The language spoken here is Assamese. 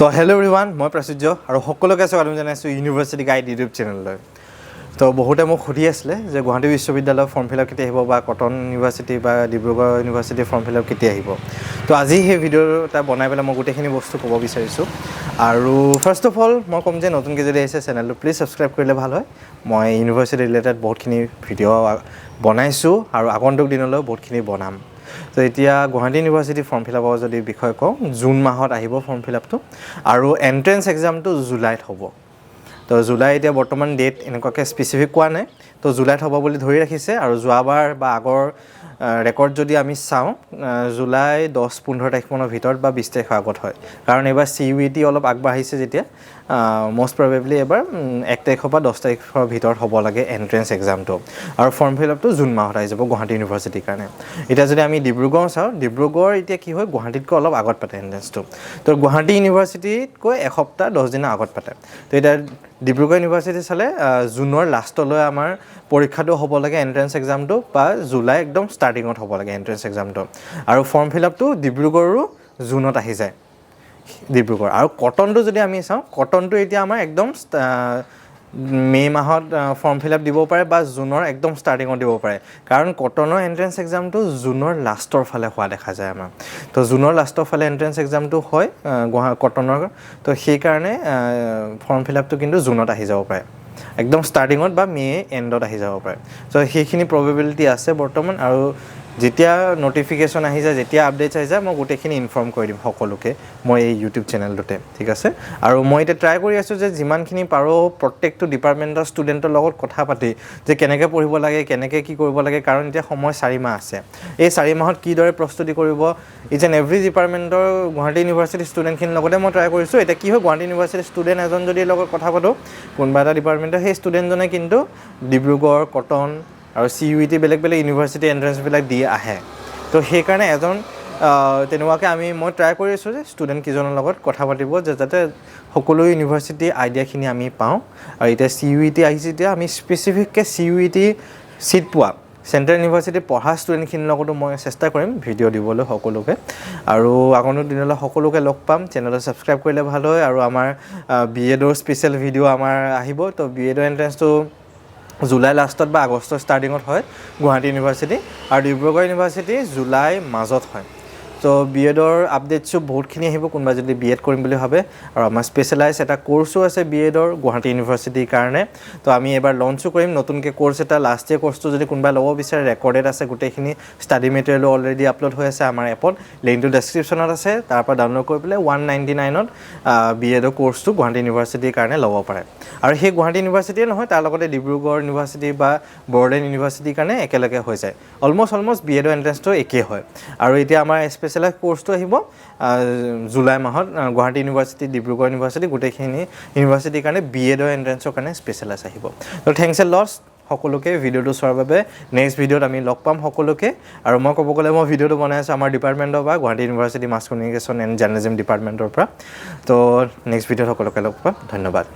So hello everyone, মই প্ৰসিদ্ধ আৰু সকলোকে স্বাগতম জনাইছো ইউনিভাৰ্সিটি গাইড ইউটিউব চেনেললৈ। তো বহুতে মোক সুধি আছিল যে গুৱাহাটী বিশ্ববিদ্যালয়ৰ ফৰ্ম ফিলআপ কেতিয়া আহিব বা কটন ইউনিভাৰ্সিটি বা ডিব্ৰুগড় ইউনিভাৰ্সিটিৰ ফৰ্ম ফিলআপ কেতিয়া আহিব। তো আজি সেই ভিডিঅ'টা বনাই পেলাই মই গোটেইখিনি বস্তু ক'ব বিচাৰিছোঁ। আৰু ফাৰ্ষ্ট অফ অল মই ক'ম যে নতুনকৈ যদি আহিছে চেনেলটো প্লিজ ছাবস্ক্ৰাইব কৰিলে ভাল হয়। মই ইউনিভাৰ্সিটি ৰিলেটেড বহুতখিনি ভিডিঅ' বনাইছোঁ আৰু আগন্তুক দিনলৈ বহুতখিনি বনাম। তো এতিয়া গুৱাহাটী ইউনিভাৰ্সিটি ফৰ্ম ফিলআপৰ যদি বিষয় কওঁ জুন মাহত আহিব ফৰ্ম ফিলআপটো আৰু এন্ট্ৰেন্স এক্সামটো জুলাইত হ'ব। তো জুলাই এতিয়া বৰ্তমান ডেট এনেকুৱাকৈ স্পেচিফিক কোৱা নাই, তো জুলাইত হ'ব বুলি ধৰি ৰাখিছে। আৰু যোৱাবাৰ বা আগৰ ৰেকৰ্ড যদি আমি চাওঁ জুলাই 10-15 তাৰিখমানৰ ভিতৰত বা 20 তাৰিখৰ আগত হয়, কাৰণ এইবাৰ CUET অলপ আগবাঢ়িছে যেতিয়া মষ্ট প্ৰবেবলি এবাৰ 1 তাৰিখৰ পৰা 10 তাৰিখৰ ভিতৰত হ'ব লাগে এন্ট্ৰেন্স এক্সামটো। আৰু ফৰ্ম ফিলআপটো জুন মাহত আহি যাব গুৱাহাটী ইউনিভাৰ্চিটিৰ কাৰণে। এতিয়া যদি আমি ডিব্ৰুগড় চাওঁ, ডিব্ৰুগড় এতিয়া কি হয় গুৱাহাটীতকৈ অলপ আগত পাতে এন্ট্ৰেন্সটো। তো গুৱাহাটী ইউনিভাৰ্চিটিতকৈ এসপ্তাহ 10 দিনৰ আগত পাতে। তো এতিয়া ডিব্ৰুগড় ইউনিভাৰ্চিটি চালে জুনৰ লাষ্টলৈ আমাৰ পৰীক্ষাটো হ'ব লাগে এন্ট্ৰেন্স এক্সামটো, বা জুলাই একদম ষ্টাৰ্টিঙত হ'ব লাগে এন্ট্ৰেন্স এক্সামটো। আৰু ফৰ্ম ফিলআপটো ডিব্ৰুগড়ৰো জুনত আহি যায় ডিব্ৰুগড়। আৰু কটনটো যদি আমি চাওঁ, কটনটো এতিয়া আমাৰ একদম মে' মাহত ফৰ্ম ফিলআপ দিব পাৰে বা জুনৰ একদম ষ্টাৰ্টিঙত দিব পাৰে, কাৰণ কটনৰ এন্ট্ৰেন্স এক্সামটো জুনৰ লাষ্টৰ ফালে হোৱা দেখা যায় আমাৰ। তো জুনৰ লাষ্টৰ ফালে এন্ট্ৰেন্স এক্সামটো হয় কটনৰ, তো সেইকাৰণে ফৰ্ম ফিলআপটো কিন্তু জুনত আহি যাব পাৰে, একদম ষ্টাৰ্টিঙত বা মে' এণ্ডত আহি যাব পাৰে। চ' সেইখিনি প্ৰবেবিলিটি আছে বৰ্তমান। আৰু যেতিয়া নটিফিকেশ্যন আহি যায়, যেতিয়া আপডেটছ আহি যায়, মই গোটেইখিনি ইনফৰ্ম কৰি দিম সকলোকে মই এই ইউটিউব চেনেলটোতে, ঠিক আছে। আৰু মই এতিয়া ট্ৰাই কৰি আছোঁ যে যিমানখিনি পাৰোঁ প্ৰত্যেকটো ডিপাৰ্টমেণ্টৰ ষ্টুডেণ্টৰ লগত কথা পাতি যে কেনেকৈ পঢ়িব লাগে, কেনেকৈ কি কৰিব লাগে, কাৰণ এতিয়া সময় 4 মাহ আছে। এই 4 মাহত কিদৰে প্ৰস্তুতি কৰিব ইচ এণ্ড এভৰি ডিপাৰ্টমেণ্টৰ গুৱাহাটী ইউনিভাৰ্চিটিৰ ষ্টুডেণ্টখিনিৰ লগতে মই ট্ৰাই কৰিছোঁ। এতিয়া কি হয় গুৱাহাটী ইউনিভাৰ্চিটিৰ ষ্টুডেণ্ট এজন যদি লগত কথা পাতোঁ কোনোবা এটা ডিপাৰ্টমেণ্টৰ, সেই ষ্টুডেণ্টজনে কিন্তু ডিব্ৰুগড়, কটন আৰু CUET বেলেগ বেলেগ ইউনিভাৰ্চিটি এণ্ট্ৰেঞ্চবিলাক দি আহে। তো সেইকাৰণে তেনেকুৱাকৈ মই ট্ৰাই কৰি আছোঁ যে ষ্টুডেণ্টকেইজনৰ লগত কথা পাতিব, যাতে সকলো ইউনিভাৰ্চিটি আইডিয়াখিনি আমি পাওঁ। আৰু এতিয়া CUET আহিছে, এতিয়া আমি স্পেচিফিককৈ CUET ছিট পোৱা চেণ্ট্ৰেল ইউনিভাৰ্চিটি পঢ়া ষ্টুডেণ্টখিনিৰ লগতো মই চেষ্টা কৰিম ভিডিঅ' দিবলৈ সকলোকে। আৰু আগন্তুক দিনলৈ সকলোকে লগ পাম। চেনেলটো ছাবস্ক্ৰাইব কৰিলে ভাল হয়। আৰু আমাৰ B.Edৰ স্পেচিয়েল ভিডিঅ' আমাৰ আহিব। তো B.Edৰ এণ্ট্ৰেঞ্চটো জুলাই লাষ্টত বা আগষ্টৰ ষ্টাৰ্টিঙত হয় গুৱাহাটী ইউনিভাৰ্চিটি, আৰু ডিব্ৰুগড় ইউনিভাৰ্চিটি জুলাই মাজত হয়। তো B.Edৰ আপডেটছো বহুতখিনি আহিব কোনোবা যদি B.Ed কৰিম বুলি ভাবে। আৰু আমাৰ স্পেচিয়েলাইজ এটা কোৰ্ছো আছে B.Edৰ গুৱাহাটী ইউনিভাৰ্চিটিৰ কাৰণে। তো আমি এবাৰ লঞ্চো কৰিম নতুনকৈ কোৰ্ছ এটা। লাষ্ট ইয়েৰ কোৰ্ছটো যদি কোনোবাই ল'ব বিচাৰে ৰেকৰ্ডেড আছে, গোটেইখিনি ষ্টাডি মেটেৰিয়েলো অলৰেডি আপলোড হৈ আছে আমাৰ এপত, লিংকটো ডেছক্ৰিপশ্যনত আছে, তাৰ পৰা ডাউনলোড কৰি পেলাই 199ত B.Edৰ কোৰ্ছটো গুৱাহাটী ইউনিভাৰ্চিটিৰ কাৰণে ল'ব পাৰে। আৰু সেই গুৱাহাটী ইউনিভাৰ্চিটিয়ে নহয়, তাৰ লগতে ডিব্ৰুগড় ইউনিভাৰ্চিটি বা বড়োলেণ্ড ইউনিভাৰ্চিটিৰ কাৰণে একেলগে হৈ যায়। অলমষ্ট B.Edৰ এণ্ট্ৰেঞ্চটো একেই হয়। আৰু এতিয়া আমাৰ স্পেচিয়েলাইজ কোৰ্ছটো আহিব জুলাই মাহত গুৱাহাটী ইউনিভাৰ্চিটি, ডিব্ৰুগড় ইউনিভাৰ্চিটি, গোটেইখিনি ইউনিভাৰ্চিটিৰ কাৰণে B.Edৰ এণ্ট্ৰেঞ্চৰ কাৰণে স্পেচিয়েলাইজ আহিব। তো থেংকছ এ লট সকলোকে ভিডিঅ'টো চোৱাৰ বাবে। নেক্সট ভিডিঅ'ত আমি লগ পাম সকলোকে। আৰু মই ক'ব গ'লে মই ভিডিঅ'টো বনাই আছোঁ আমাৰ ডিপাৰ্টমেণ্টৰ পৰা, Guwahati university mass communication and journalism ডিপাৰ্টমেণ্টৰ পৰা। তো নেক্সট ভিডিঅ'ত সকলোকে লগ পাম। ধন্যবাদ।